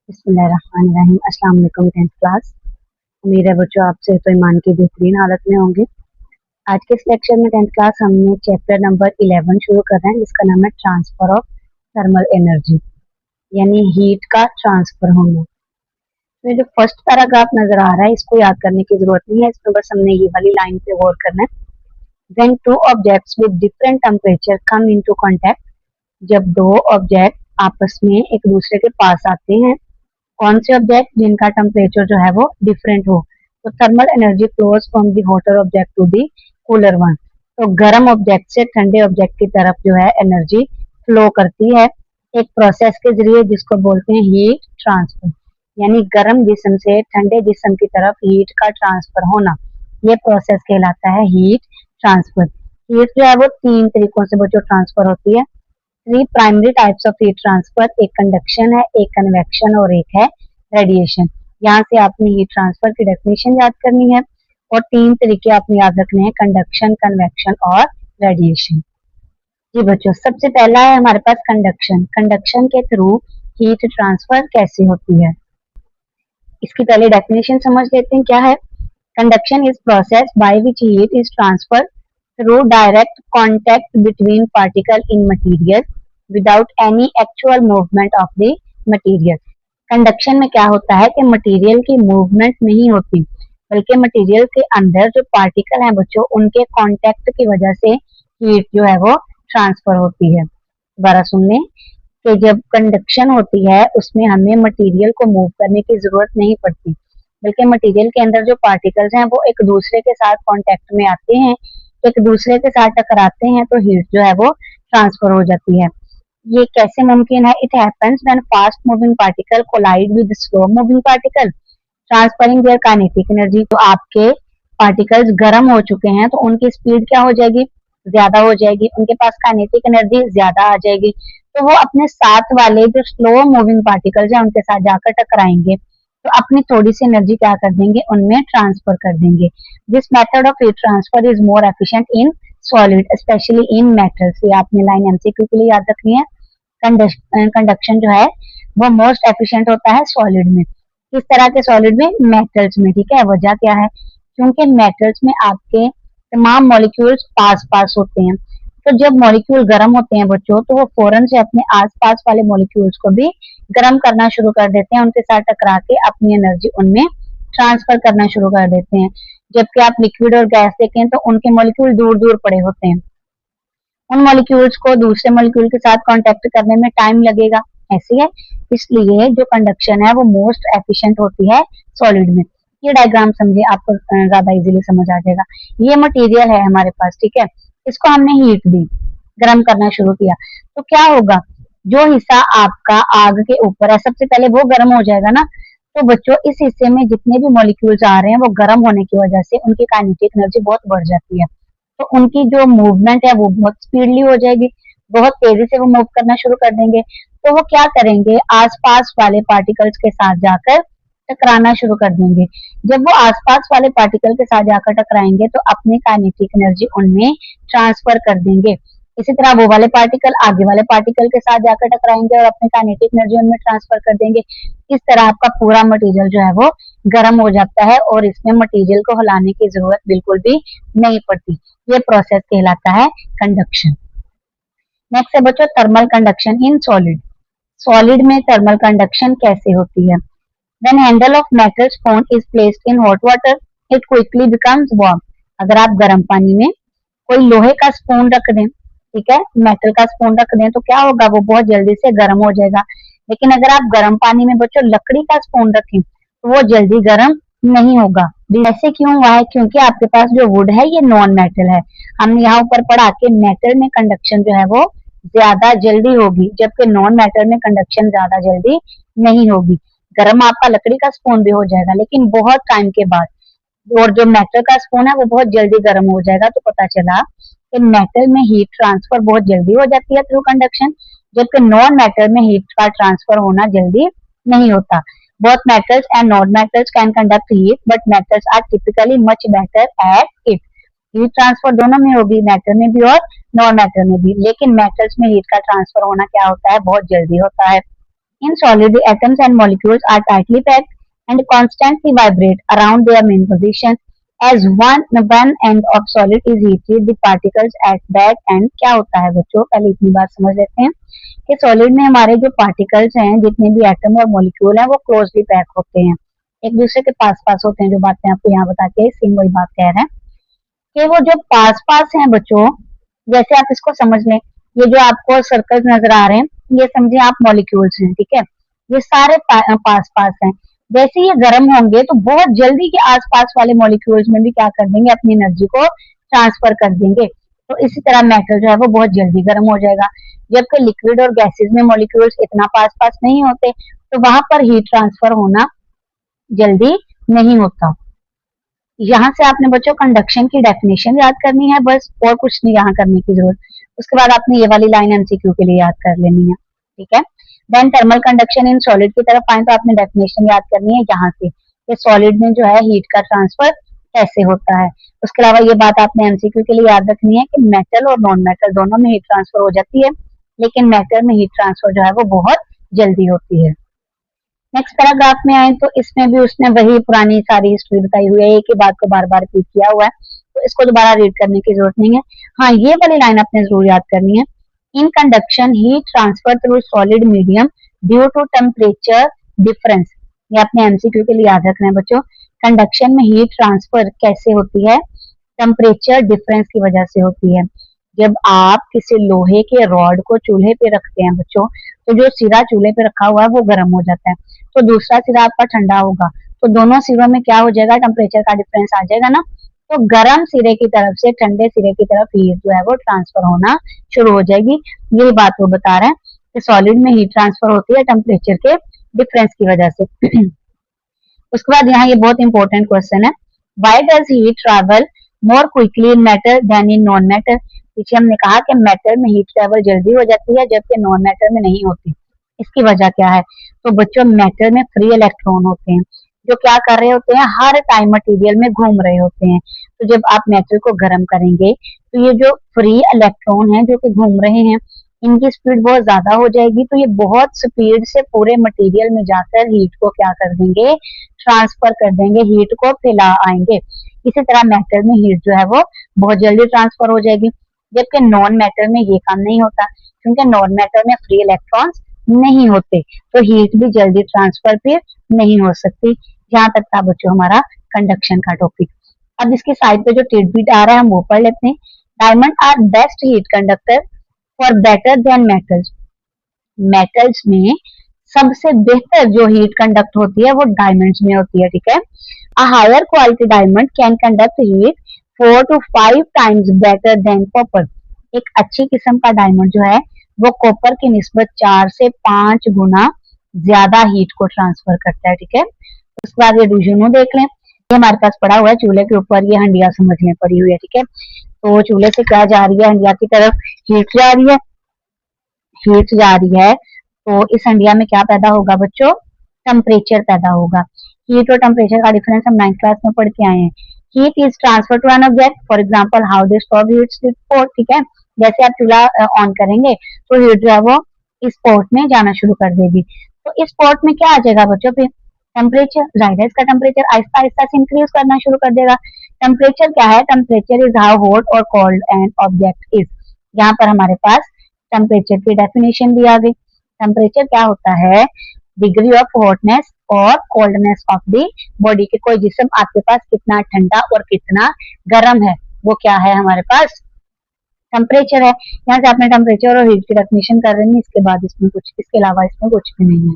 बिस्मिल्लाहिर्रहमानिर्रहीम। अस्सलाम वालेकुम 10th क्लास। उम्मीद है बच्चों आप सेहत और ईमान की बेहतरीन हालत में होंगे। आज के इस लेक्चर में 10th क्लास हमने चैप्टर नंबर 11 शुरू कर रहे हैं जिसका नाम है ट्रांसफर ऑफ थर्मल एनर्जी, यानी हीट का ट्रांसफर होना। तो ये जो फर्स्ट पैराग्राफ नजर आ रहा है इसको याद करने की जरूरत नहीं है, इसमें बस हमने ये वाली लाइन पे गौर करना है। When two objects with different temperature come into contact, जब दो ऑब्जेक्ट आपस में एक दूसरे के पास आते हैं, कौन से ऑब्जेक्ट जिनका टेम्परेचर जो है वो डिफरेंट हो, तो thermal energy flows from the hotter object to the cooler one. तो गर्म ऑब्जेक्ट से ठंडे ऑब्जेक्ट की तरफ जो है एनर्जी फ्लो करती है एक प्रोसेस के जरिए जिसको बोलते हैं हीट ट्रांसफर, यानी गर्म जिस्म से ठंडे जिस्म की तरफ हीट का ट्रांसफर होना, ये प्रोसेस कहलाता है हीट ट्रांसफर। हीट जो है वो तीन तरीकों से बच्चों ट्रांसफर होती है। Three primary types of heat transfer, एक कंडक्शन है, एक कन्वेक्शन और एक है रेडिएशन। यहाँ से आपने हीट ट्रांसफर की डेफिनेशन याद करनी है और तीन तरीके आपने याद रखने हैं, कंडक्शन, कन्वेक्शन और रेडिएशन। जी बच्चों, सबसे पहला है हमारे पास कंडक्शन। कंडक्शन के थ्रू हीट ट्रांसफर कैसे होती है, इसकी पहले डेफिनेशन समझ लेते हैं क्या है। Conduction is process by which heat is transfer through direct contact between particle in material without any actual movement of the material। Conduction में क्या होता है कि मटेरियल की मूवमेंट नहीं होती, बल्कि मटेरियल के अंदर जो पार्टिकल हैं बच्चों उनके कांटेक्ट की वजह से हीट जो है वो ट्रांसफर होती है। दोबारा सुन लें कि जब कंडक्शन होती है उसमें हमें मटेरियल को मूव करने की जरूरत नहीं पड़ती, बल्कि मटेरियल के अंदर जो पार्टिकल्स हैं वो एक दूसरे के साथ कांटेक्ट में आते हैं, एक दूसरे के साथ टकराते हैं तो हीट जो है वो ट्रांसफर हो जाती है। ये कैसे मुमकिन है? It happens when fast moving particle collide with slow moving particle transferring their kinetic energy. तो आपके पार्टिकल्स गर्म हो चुके हैं तो उनकी स्पीड क्या हो जाएगी? ज्यादा हो जाएगी, उनके पास काइनेटिक एनर्जी ज्यादा आ जाएगी, तो वो अपने साथ वाले जो स्लो मूविंग पार्टिकल्स हैं उनके साथ जाकर टकराएंगे, तो अपनी थोड़ी सी एनर्जी क्या कर देंगे, उनमें ट्रांसफर कर देंगे। This method of heat transfer is more efficient in solid specially in metals. ये आपने लाइन एमसीक्यू के लिए याद रखनी है। कंडक्शन जो है वो मोस्ट एफिशिएंट होता है सॉलिड में। किस तरह के सॉलिड में? मेटल्स में। ठीक है, वजह क्या है? क्योंकि मेटल्स में आपके तमाम मॉलिक्यूल्स पास पास होते हैं, तो जब मॉलिक्यूल गर्म होते हैं बच्चों तो वो फौरन से अपने आसपास वाले मॉलिक्यूल्स को भी गर्म करना शुरू कर देते हैं, उनके साथ टकरा के अपनी एनर्जी उनमें ट्रांसफर करना शुरू कर देते हैं। जबकि आप लिक्विड और गैस देखें तो उनके मॉलिक्यूल दूर दूर पड़े होते हैं, उन मॉलिक्यूल्स को दूसरे मॉलिक्यूल के साथ कांटेक्ट करने में टाइम लगेगा, ऐसी है। इसलिए जो कंडक्शन है वो मोस्ट एफिशिएंट होती है सॉलिड में। ये डायग्राम समझे, आपको ज्यादा इजीली समझ आ जाएगा। ये मटेरियल है हमारे पास, ठीक है, इसको हमने हीट दी, गर्म करना शुरू किया, तो क्या होगा? जो हिस्सा आपका आग के ऊपर है सबसे पहले वो गर्म हो जाएगा ना। तो बच्चों इस हिस्से में जितने भी मॉलिक्यूल्स आ रहे हैं वो गर्म होने की वजह से उनकी काइनेटिक एनर्जी बहुत बढ़ जाती है, तो उनकी जो मूवमेंट है वो बहुत स्पीडली हो जाएगी, बहुत तेजी से वो मूव करना शुरू कर देंगे। तो वो क्या करेंगे? आसपास वाले पार्टिकल्स के साथ जाकर टकराना शुरू कर देंगे। जब वो आसपास वाले पार्टिकल के साथ जाकर टकराएंगे तो अपनी काइनेटिक एनर्जी उनमें ट्रांसफर कर देंगे। इसी तरह वो वाले पार्टिकल आगे वाले पार्टिकल के साथ जाकर टकराएंगे और अपनी काइनेटिक एनर्जी उनमें ट्रांसफर कर देंगे। इस तरह आपका पूरा मटेरियल जो है वो गर्म हो जाता है और इसमें मटेरियल को हिलाने की जरूरत बिल्कुल भी नहीं पड़ती। ये प्रोसेस कहलाता है कंडक्शन। नेक्स्ट है बच्चों thermal conduction in solid. Solid में थर्मल कंडक्शन कैसे होती है? When handle of metal spoon is placed in hot water, it quickly becomes warm। अगर आप गर्म पानी में कोई लोहे का स्पून रख दें, ठीक है, मेटल का स्पून रख दें तो क्या होगा? वो बहुत जल्दी से गर्म हो जाएगा। लेकिन अगर आप गर्म पानी में बच्चों लकड़ी का स्पून रखें तो वो जल्दी गर्म नहीं होगा। ऐसे क्यों हुआ है? क्योंकि आपके पास जो वुड है ये नॉन मेटल है। हमने यहाँ ऊपर पढ़ा कि मेटल में कंडक्शन जो है वो ज्यादा जल्दी होगी, जबकि नॉन मेटल में कंडक्शन ज्यादा जल्दी नहीं होगी। गर्म आपका लकड़ी का स्पून भी हो जाएगा लेकिन बहुत टाइम के बाद, और जो मेटल का स्पून है वो बहुत जल्दी गर्म हो जाएगा। तो पता चला कि मेटल में हीट ट्रांसफर बहुत जल्दी हो जाती है थ्रू कंडक्शन, जबकि नॉन मेटल में हीट का ट्रांसफर होना जल्दी नहीं होता। Both metals and non metals can conduct heat but metals are typically much better at it. Heat transfer दोनों में होगी, मेटल में भी और नॉन मेटल में भी, लेकिन मेटल्स में हीट का ट्रांसफर होना क्या होता है? बहुत जल्दी होता है। In solid, the atoms and molecules are tightly packed and constantly vibrate around their main position. As one end of solid is heated, the particles at that end क्या होता है बच्चों, पहले इतनी बात समझ लेते हैं कि सॉलिड में हमारे जो पार्टिकल्स हैं, जितने भी एटम और मॉलिक्यूल हैं, वो क्लोजली पैक होते हैं, एक दूसरे के पास पास होते हैं। जो बातें आपको यहाँ बता के सेम वही बात कह रहे हैं कि वो जो पास पास हैं बच्चों, जैसे आप इसको समझ लें, ये जो आपको सर्कल्स नजर आ रहे हैं, ये समझे आप मॉलिक्यूल्स हैं, ठीक है, ये सारे पास पास हैं। जैसे ये गर्म होंगे तो बहुत जल्दी के आसपास वाले मॉलिक्यूल्स में भी क्या कर देंगे, अपनी एनर्जी को ट्रांसफर कर देंगे। तो इसी तरह मेटल जो है वो बहुत जल्दी गर्म हो जाएगा, जबकि लिक्विड और गैसेस में मॉलिक्यूल्स इतना पास पास नहीं होते, तो वहां पर हीट ट्रांसफर होना जल्दी नहीं होता। यहाँ से आपने बच्चों कंडक्शन की डेफिनेशन याद करनी है बस, और कुछ नहीं यहाँ करने की जरूरत। उसके बाद आपने ये वाली लाइन एमसीक्यू के लिए याद कर लेनी है, ठीक है। Then thermal conduction in solid की तरफ आए तो आपने डेफिनेशन याद करनी है यहाँ से कि सॉलिड में जो है हीट का ट्रांसफर कैसे होता है। उसके अलावा ये बात आपने एमसीक्यू के लिए याद रखनी है कि मेटल और नॉन मेटल दोनों में हीट ट्रांसफर हो जाती है, लेकिन मेटल में हीट ट्रांसफर जो है वो बहुत जल्दी होती है। नेक्स्ट पैराग्राफ में आए तो इसमें भी उसने वही पुरानी सारी हिस्ट्री बताई हुई है, एक ही बात को बार बार रिपीट किया हुआ है, तो इसको दोबारा रीड करने की जरूरत नहीं है। हाँ, ये वाली लाइन आपने जरूर याद करनी है, in conduction heat transfer through solid medium due to temperature difference. ये आपने एमसीक्यू के लिए याद रखना है बच्चों, कंडक्शन में हीट ट्रांसफर कैसे होती है, टेम्परेचर डिफरेंस की वजह से होती है। जब आप किसी लोहे के रॉड को चूल्हे पे रखते हैं बच्चों, तो जो सिरा चूल्हे पे रखा हुआ है वो गर्म हो जाता है, तो दूसरा सिरा आपका ठंडा होगा, तो दोनों सिरों में क्या हो जाएगा, टेम्परेचर का डिफरेंस आ जाएगा ना। तो गर्म सिरे की तरफ से ठंडे सिरे की तरफ हीट जो है वो ट्रांसफर होना शुरू हो जाएगी। यही बात वो बता रहे हैं कि सॉलिड में हीट ट्रांसफर होती है टेम्परेचर के डिफरेंस की वजह से। उसके बाद यहाँ ये बहुत इंपॉर्टेंट क्वेश्चन है, why does heat travel more quickly in matter than in non matter. पीछे हमने कहा कि मैटर में हीट ट्रैवल जल्दी हो जाती है जबकि नॉन मैटर में नहीं होती, इसकी वजह क्या है। तो बच्चों मैटर में फ्री इलेक्ट्रॉन होते हैं जो क्या कर रहे होते हैं, हर टाइम मटेरियल में घूम रहे होते हैं। तो जब आप मेटल को गर्म करेंगे तो ये जो फ्री इलेक्ट्रॉन है जो कि घूम रहे हैं, इनकी स्पीड बहुत ज्यादा हो जाएगी, तो ये बहुत स्पीड से पूरे मटेरियल में जाकर हीट को क्या कर देंगे, ट्रांसफर कर देंगे, हीट को फैला आएंगे। इसी तरह मेटल में हीट जो है वो बहुत जल्दी ट्रांसफर हो जाएगी, जबकि नॉन मेटल में ये काम नहीं होता, क्योंकि नॉन मेटल में फ्री इलेक्ट्रॉन्स नहीं होते, तो हीट भी जल्दी ट्रांसफर फिर नहीं हो सकती। यहाँ तक था बच्चों हमारा कंडक्शन का टॉपिक। अब इसके साइड पे जो टिडबिट आ रहा है हम वो पढ़ लेते हैं। Diamond are best heat conductor for better than metals. Metals में सबसे बेहतर जो हीट कंडक्ट होती है वो डायमंड्स में होती है, ठीक है। A higher quality diamond can conduct heat 4 to 5 times better than copper. एक अच्छी किस्म का डायमंड जो है वो कॉपर की निस्बत 4 से 5 गुना ज्यादा हीट को ट्रांसफर करता है, ठीक है। उसके बाद ये रूजुनो देख लें, ये हमारे पास पड़ा हुआ है चूल्हे के ऊपर, ये हंडिया समझ लें पड़ी हुई है, ठीक है। तो चूल्हे से क्या जा रही है, हंडिया की तरफ हीट जा रही है, हीट जा रही है, तो इस हंडिया में क्या पैदा होगा बच्चों, टेम्परेचर पैदा होगा। हीट और टेम्परेचर का डिफरेंस हम 9th क्लास में पढ़ के आए हैं। Heat is transfer to an object, for example how do stove heats this pot, ठीक है। जैसे आप चूल्हा ऑन करेंगे तो हीट जो है वो इस पॉट में जाना शुरू कर देगी, तो इस पॉट में क्या आ जाएगा बच्चों, फिर टेम्परेचर, जाहिर है इसका टेम्परेचर आहिस्ता आहिस्ता से इंक्रीज करना शुरू कर देगा। टेम्परेचर क्या है, टेम्परेचर इज हाउ हॉट और कोल्ड एन ऑब्जेक्ट इज। यहाँ पर हमारे पास टेम्परेचर की डेफिनेशन भी आ गई। टेम्परेचर क्या होता है, डिग्री ऑफ हॉटनेस और कोल्डनेस ऑफ द बॉडी, के कोई जिस्म आपके पास कितना ठंडा और कितना गर्म है, वो क्या है हमारे पास, टेम्परेचर है। यहाँ से आपने टेम्परेचर और हीट की डेफिनेशन कर रही है, इसके बाद इसमें कुछ, इसके अलावा इसमें कुछ भी नहीं है।